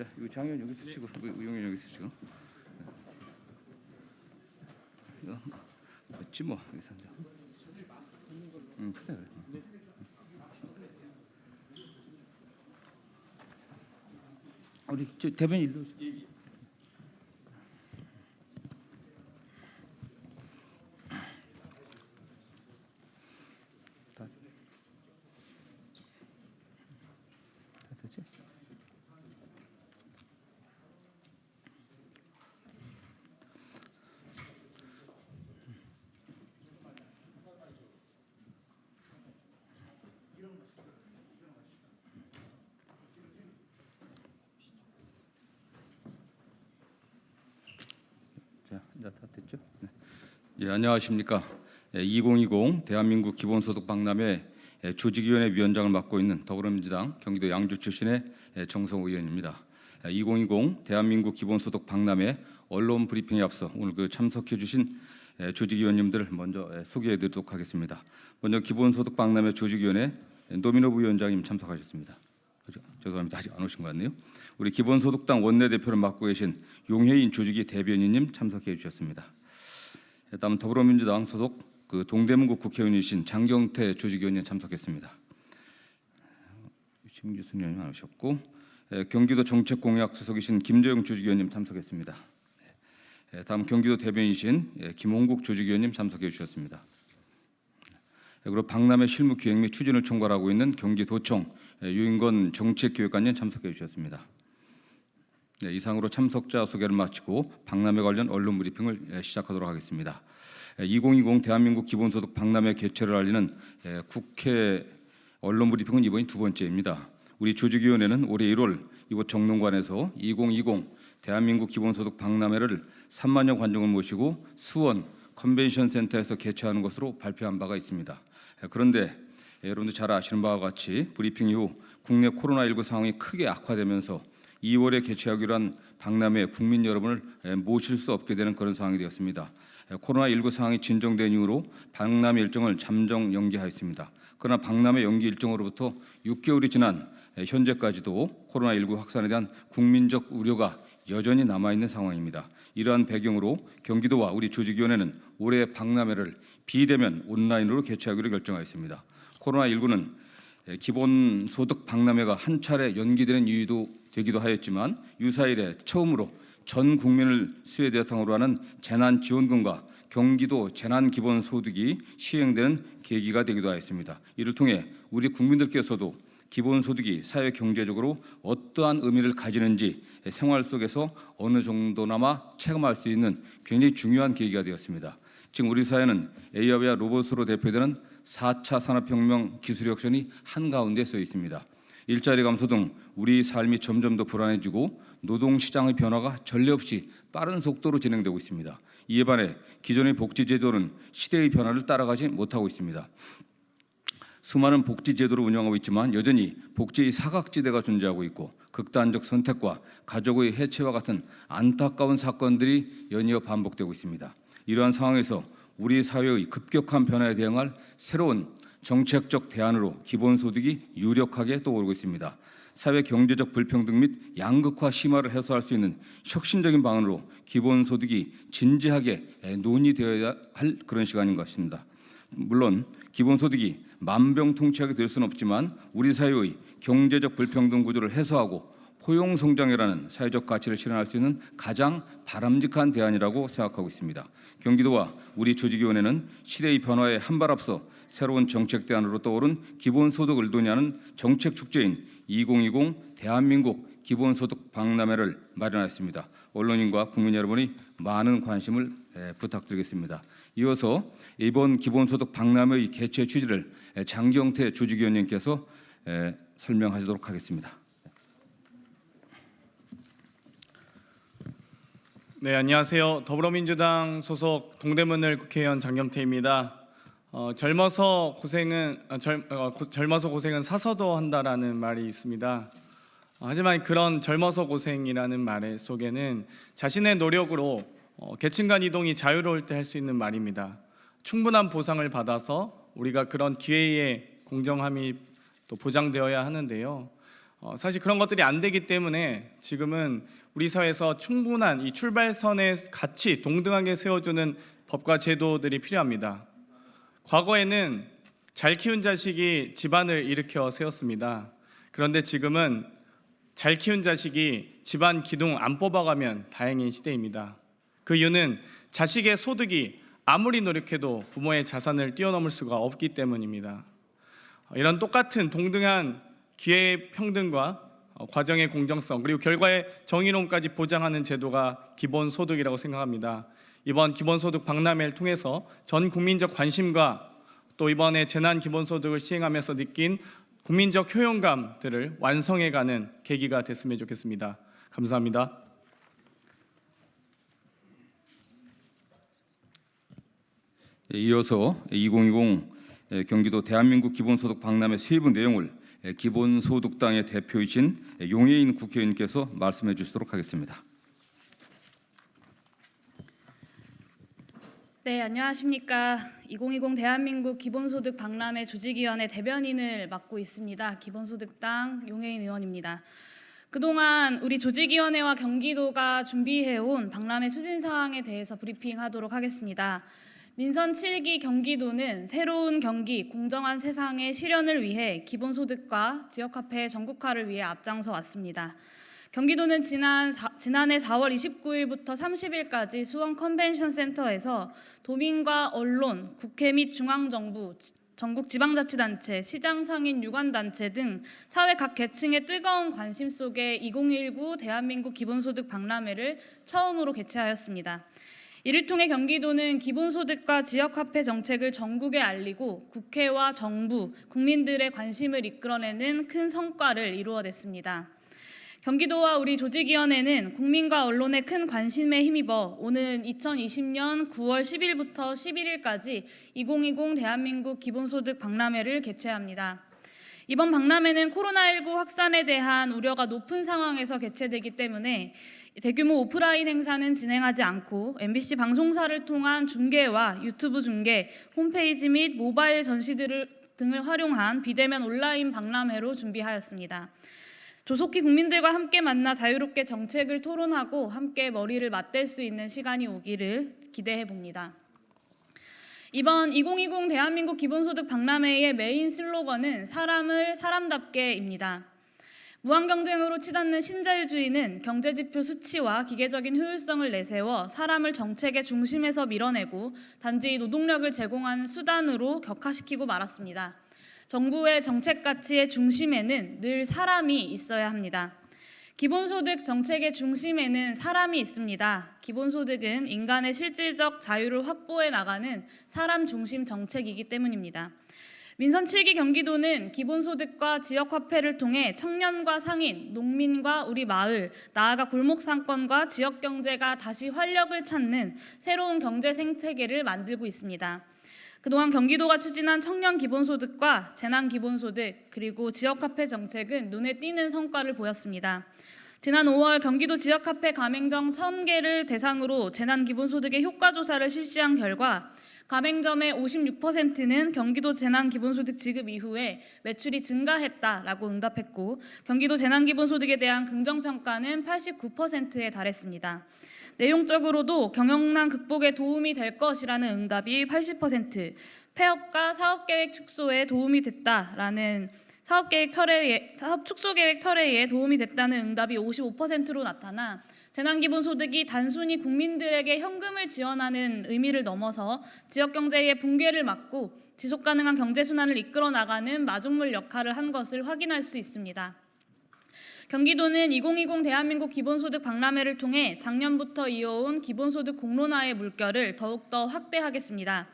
자, 이거 장현 여기 쓰시고, 의용현 여기 쓰시고. 이거 됐지 뭐 여기서 이제. 그래. 우리 저 대변인 일로 오시죠. 다 됐지? 자, 이제 다 됐죠? 네. 예, 안녕하십니까? 2020 대한민국 기본소득 박람회 조직위원회 위원장을 맡고 있는 더불어민주당 경기도 양주 출신의 정성호 의원입니다. 2020 대한민국 기본소득 박람회 언론 브리핑에 앞서 오늘 참석해 주신 조직위원님들 먼저 소개해드리도록 하겠습니다. 먼저 기본소득 박람회 조직위원회 노민호 위원장님 참석하셨습니다. 죄송합니다. 아직 안 오신 것 같네요. 우리 기본소득당 원내대표를 맡고 계신 용혜인 조직위 대변인님 참석해 주셨습니다. 다음 더불어민주당 소속 동대문구 국회의원이신 장경태 조직위원님 참석했습니다. 심규순 의원님 안 오셨고, 경기도 정책공약 소속이신 김재용 조직위원님 참석했습니다. 다음 경기도 대변인이신 김홍국 조직위원님 참석해 주셨습니다. 그리고 박람회 실무 기획 및 추진을 총괄하고 있는 경기도청 유인건 정책기획관님 참석해 주셨습니다. 이상으로 참석자 소개를 마치고 박람회 관련 언론 브리핑을 시작하도록 하겠습니다. 2020 대한민국 기본소득 박람회 개최를 알리는 국회 언론 브리핑은 이번이 두 번째입니다. 우리 조직위원회는 올해 1월 이곳 정론관에서 2020 대한민국 기본소득 박람회를 3만여 관중을 모시고 수원 컨벤션 센터에서 개최하는 것으로 발표한 바가 있습니다. 그런데 여러분들 잘 아시는 바와 같이 브리핑 이후 국내 코로나19 상황이 크게 악화되면서 2월에 개최하기로 한 박람회에 국민 여러분을 모실 수 없게 되는 그런 상황이 되었습니다. 코로나19 상황이 진정된 이후로 박람회 일정을 잠정 연기하였습니다. 그러나 박람회 연기 일정으로부터 6개월이 지난 현재까지도 코로나19 확산에 대한 국민적 우려가 여전히 남아있는 상황입니다. 이러한 배경으로 경기도와 우리 조직위원회는 올해 박람회를 비대면 온라인으로 개최하기로 결정하였습니다. 코로나19는 기본소득 박람회가 한 차례 연기되는 이유도 되기도 하였지만 유사일에 처음으로 전 국민을 수혜 대상으로 하는 재난지원금과 경기도 재난기본소득이 시행되는 계기가 되기도 하였습니다. 이를 통해 우리 국민들께서도 기본소득이 사회경제적으로 어떠한 의미를 가지는지 생활 속에서 어느 정도나마 체감할 수 있는 굉장히 중요한 계기가 되었습니다. 지금 우리 사회는 AI와 로봇으로 대표되는 4차 산업혁명 기술 혁신이 한가운데 서 있습니다. 일자리 감소 등 우리 삶이 점점 더 불안해지고 노동시장의 변화가 전례 없이 빠른 속도로 진행되고 있습니다. 이에 반해 기존의 복지제도는 시대의 변화를 따라가지 못하고 있습니다. 수많은 복지제도를 운영하고 있지만 여전히 복지의 사각지대가 존재하고 있고 극단적 선택과 가족의 해체와 같은 안타까운 사건들이 연이어 반복되고 있습니다. 이러한 상황에서 우리 사회의 급격한 변화에 대응할 새로운 정책적 대안으로 기본소득이 유력하게 떠오르고 있습니다. 사회 경제적 불평등 및 양극화 심화를 해소할 수 있는 혁신적인 방안으로 기본소득이 진지하게 논의되어야 할 그런 시간인 것 같습니다. 물론 기본소득이 만병통치약이 될 수는 없지만 우리 사회의 경제적 불평등 구조를 해소하고 포용성장이라는 사회적 가치를 실현할 수 있는 가장 바람직한 대안이라고 생각하고 있습니다. 경기도와 우리 조직위원회는 시대의 변화에 한 발 앞서 새로운 정책 대안으로 떠오른 기본소득을 논의하는 정책 축제인 2020 대한민국 기본소득 박람회를 마련했습니다. 언론인과 국민 여러분이 많은 관심을 부탁드리겠습니다. 이어서 이번 기본소득 박람회의 개최 취지를 장경태 조직위원님께서 설명하시도록 하겠습니다. 네, 안녕하세요. 더불어민주당 소속 동대문을 국회의원 장경태입니다. 젊어서 고생은 사서도 한다라는 말이 있습니다. 하지만 그런 젊어서 고생이라는 말 속에는 자신의 노력으로 계층 간 이동이 자유로울 때 할 수 있는 말입니다. 충분한 보상을 받아서 우리가 그런 기회의 공정함이 또 보장되어야 하는데요. 사실 그런 것들이 안 되기 때문에 지금은 우리 사회에서 충분한 이 출발선에 같이 동등하게 세워주는 법과 제도들이 필요합니다. 과거에는 잘 키운 자식이 집안을 일으켜 세웠습니다. 그런데 지금은 잘 키운 자식이 집안 기둥 안 뽑아가면 다행인 시대입니다. 그 이유는 자식의 소득이 아무리 노력해도 부모의 자산을 뛰어넘을 수가 없기 때문입니다. 이런 똑같은 동등한 기회 평등과 과정의 공정성 그리고 결과의 정의로움까지 보장하는 제도가 기본소득이라고 생각합니다. 이번 기본소득 박람회를 통해서 전 국민적 관심과 또 이번에 재난기본소득을 시행하면서 느낀 국민적 효용감들을 완성해가는 계기가 됐으면 좋겠습니다. 감사합니다. 이어서 2020 경기도 대한민국 기본소득 박람회 세부 내용을 기본소득당의 대표이신 용해인 국회의원님께서 말씀해 주시도록 하겠습니다. 네, 안녕하십니까. 2020 대한민국 기본소득 박람회 조직위원회 대변인을 맡고 있습니다. 기본소득당 용해인 의원입니다. 그동안 우리 조직위원회와 경기도가 준비해온 박람회 추진사항에 대해서 브리핑하도록 하겠습니다. 민선 7기 경기도는 새로운 경기, 공정한 세상의 실현을 위해 기본소득과 지역화폐 전국화를 위해 앞장서 왔습니다. 경기도는 지난해 4월 29일부터 30일까지 수원 컨벤션 센터에서 도민과 언론, 국회 및 중앙정부, 전국 지방자치단체, 시장 상인 유관단체 등 사회 각 계층의 뜨거운 관심 속에 2019 대한민국 기본소득 박람회를 처음으로 개최하였습니다. 이를 통해 경기도는 기본소득과 지역화폐 정책을 전국에 알리고 국회와 정부, 국민들의 관심을 이끌어내는 큰 성과를 이루어냈습니다. 경기도와 우리 조직위원회는 국민과 언론의 큰 관심에 힘입어 오는 2020년 9월 10일부터 11일까지 2020 대한민국 기본소득 박람회를 개최합니다. 이번 박람회는 코로나19 확산에 대한 우려가 높은 상황에서 개최되기 때문에 대규모 오프라인 행사는 진행하지 않고 MBC 방송사를 통한 중계와 유튜브 중계, 홈페이지 및 모바일 전시들을 등을 활용한 비대면 온라인 박람회로 준비하였습니다. 조속히 국민들과 함께 만나 자유롭게 정책을 토론하고 함께 머리를 맞댈 수 있는 시간이 오기를 기대해 봅니다. 이번 2020 대한민국 기본소득 박람회의 메인 슬로건은 사람을 사람답게입니다. 무한경쟁으로 치닫는 신자유주의는 경제지표 수치와 기계적인 효율성을 내세워 사람을 정책의 중심에서 밀어내고 단지 노동력을 제공하는 수단으로 격화시키고 말았습니다. 정부의 정책 가치의 중심에는 늘 사람이 있어야 합니다. 기본소득 정책의 중심에는 사람이 있습니다. 기본소득은 인간의 실질적 자유를 확보해 나가는 사람 중심 정책이기 때문입니다. 민선 7기 경기도는 기본소득과 지역화폐를 통해 청년과 상인, 농민과 우리 마을, 나아가 골목상권과 지역경제가 다시 활력을 찾는 새로운 경제 생태계를 만들고 있습니다. 그동안 경기도가 추진한 청년 기본소득과 재난 기본소득 그리고 지역화폐 정책은 눈에 띄는 성과를 보였습니다. 지난 5월 경기도 지역화폐 가맹점 1000개를 대상으로 재난 기본소득의 효과조사를 실시한 결과 가맹점의 56%는 경기도 재난기본소득 지급 이후에 매출이 증가했다라고 응답했고 경기도 재난기본소득에 대한 긍정평가는 89%에 달했습니다. 내용적으로도 경영난 극복에 도움이 될 것이라는 응답이 80%, 폐업과 사업계획 축소에 도움이 됐다라는 사업 축소 계획 철회에 도움이 됐다는 응답이 55%로 나타나 재난기본소득이 단순히 국민들에게 현금을 지원하는 의미를 넘어서 지역경제의 붕괴를 막고 지속가능한 경제순환을 이끌어 나가는 마중물 역할을 한 것을 확인할 수 있습니다. 경기도는 2020 대한민국 기본소득 박람회를 통해 작년부터 이어온 기본소득 공론화의 물결을 더욱더 확대하겠습니다.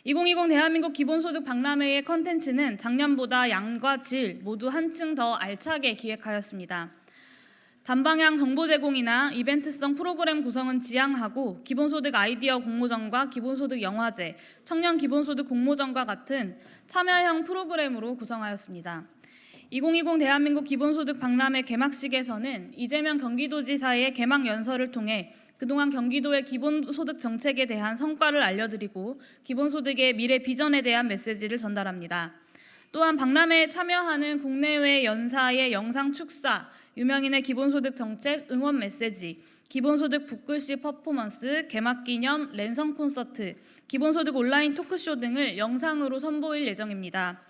2020 대한민국 기본소득 박람회의 컨텐츠는 작년보다 양과 질 모두 한층 더 알차게 기획하였습니다. 단방향 정보 제공이나 이벤트성 프로그램 구성은 지양하고 기본소득 아이디어 공모전과 기본소득 영화제, 청년 기본소득 공모전과 같은 참여형 프로그램으로 구성하였습니다. 2020 대한민국 기본소득 박람회 개막식에서는 이재명 경기도지사의 개막 연설을 통해 그동안 경기도의 기본소득 정책에 대한 성과를 알려드리고 기본소득의 미래 비전에 대한 메시지를 전달합니다. 또한 박람회에 참여하는 국내외 연사의 영상 축사, 유명인의 기본소득 정책 응원 메시지, 기본소득 붓글씨 퍼포먼스, 개막기념 랜선 콘서트, 기본소득 온라인 토크쇼 등을 영상으로 선보일 예정입니다.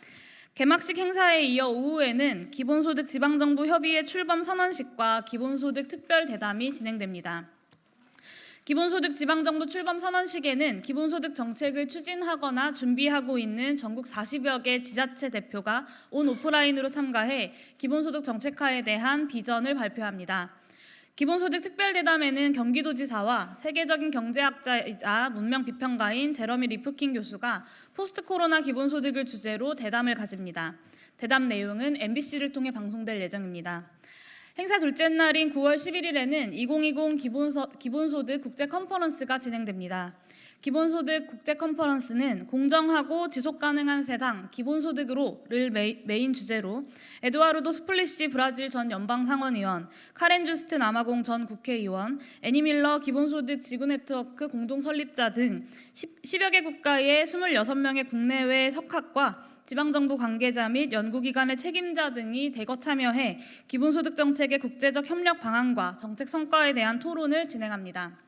개막식 행사에 이어 오후에는 기본소득 지방정부 협의회 출범 선언식과 기본소득 특별대담이 진행됩니다. 기본소득 지방정부 출범 선언식에는 기본소득 정책을 추진하거나 준비하고 있는 전국 40여 개 지자체 대표가 온 오프라인으로 참가해 기본소득 정책화에 대한 비전을 발표합니다. 기본소득 특별대담에는 경기도지사와 세계적인 경제학자이자 문명 비평가인 제러미 리프킨 교수가 포스트 코로나 기본소득을 주제로 대담을 가집니다. 대담 내용은 MBC를 통해 방송될 예정입니다. 행사 둘째 날인 9월 11일에는 2020 기본소득 국제 컨퍼런스가 진행됩니다. 기본소득 국제 컨퍼런스는 공정하고 지속가능한 세상 기본소득으로를 메인 주제로 에두아르도 스플리시 브라질 전 연방상원의원, 카렌 주스트 남아공 전 국회의원, 애니 밀러 기본소득 지구네트워크 공동 설립자 등 10여 개 국가의 26명의 국내외 석학과 지방정부 관계자 및 연구기관의 책임자 등이 대거 참여해 기본소득 정책의 국제적 협력 방안과 정책 성과에 대한 토론을 진행합니다.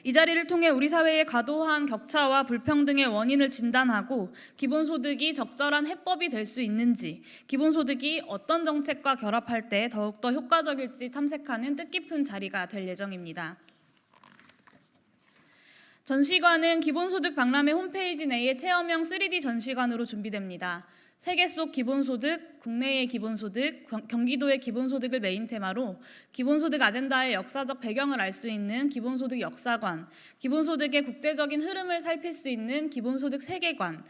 이 자리를 통해 우리 사회의 과도한 격차와 불평등의 원인을 진단하고 기본소득이 적절한 해법이 될 수 있는지, 기본소득이 어떤 정책과 결합할 때 더욱더 효과적일지 탐색하는 뜻깊은 자리가 될 예정입니다. 전시관은 기본소득 박람회 홈페이지 내에 체험형 3D 전시관으로 준비됩니다. 세계 속 기본소득, 국내의 기본소득, 경기도의 기본소득을 메인 테마로 기본소득 아젠다의 역사적 배경을 알 수 있는 기본소득 역사관, 기본소득의 국제적인 흐름을 살필 수 있는 기본소득 세계관,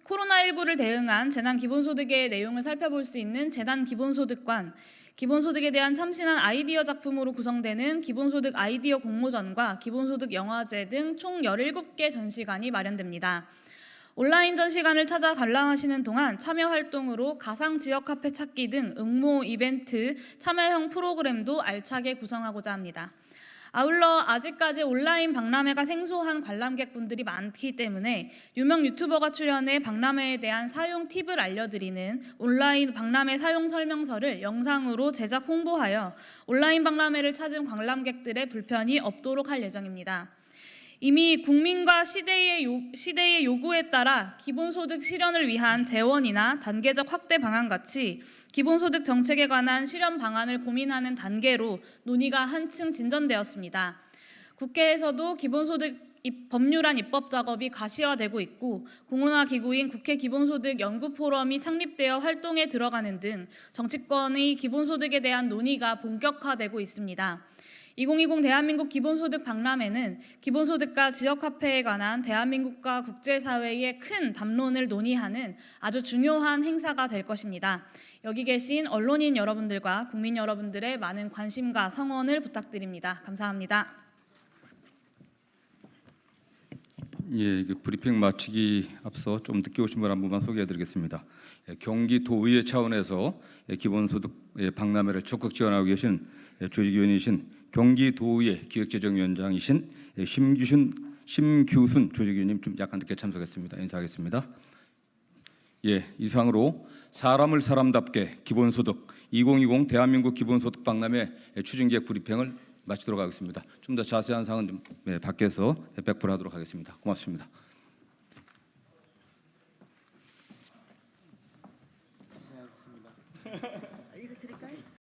코로나19를 대응한 재난 기본소득의 내용을 살펴볼 수 있는 재난 기본소득관, 기본소득에 대한 참신한 아이디어 작품으로 구성되는 기본소득 아이디어 공모전과 기본소득 영화제 등 총 17개 전시관이 마련됩니다. 온라인 전시관을 찾아 관람하시는 동안 참여 활동으로 가상 지역 카페 찾기 등 응모 이벤트, 참여형 프로그램도 알차게 구성하고자 합니다. 아울러 아직까지 온라인 박람회가 생소한 관람객분들이 많기 때문에 유명 유튜버가 출연해 박람회에 대한 사용 팁을 알려드리는 온라인 박람회 사용 설명서를 영상으로 제작 홍보하여 온라인 박람회를 찾은 관람객들의 불편이 없도록 할 예정입니다. 이미 국민과 시대의 요구에 따라 기본소득 실현을 위한 재원이나 단계적 확대 방안 같이 기본소득 정책에 관한 실현 방안을 고민하는 단계로 논의가 한층 진전되었습니다. 국회에서도 기본소득 법률안 입법 작업이 가시화되고 있고 공론화기구인 국회 기본소득 연구포럼이 창립되어 활동에 들어가는 등 정치권의 기본소득에 대한 논의가 본격화되고 있습니다. 2020 대한민국 기본소득 박람회는 기본소득과 지역화폐에 관한 대한민국과 국제사회의 큰 담론을 논의하는 아주 중요한 행사가 될 것입니다. 여기 계신 언론인 여러분들과 국민 여러분들의 많은 관심과 성원을 부탁드립니다. 감사합니다. 예, 브리핑 마치기 앞서 좀 늦게 오신 분 한 분만 소개해드리겠습니다. 경기도의회 차원에서 기본소득 박람회를 적극 지원하고 계신 조직위원이신 경기도의회 기획재정위원장이신 심규순 조직위원님 좀 약간 늦게 참석했습니다. 인사하겠습니다. 예, 이상으로 사람을 사람답게 기본소득 2020 대한민국 기본소득 박람회 추진기획 브리핑을 마치도록 하겠습니다. 좀 더 자세한 사항은 좀 밖에서 배포하도록 하겠습니다. 고맙습니다.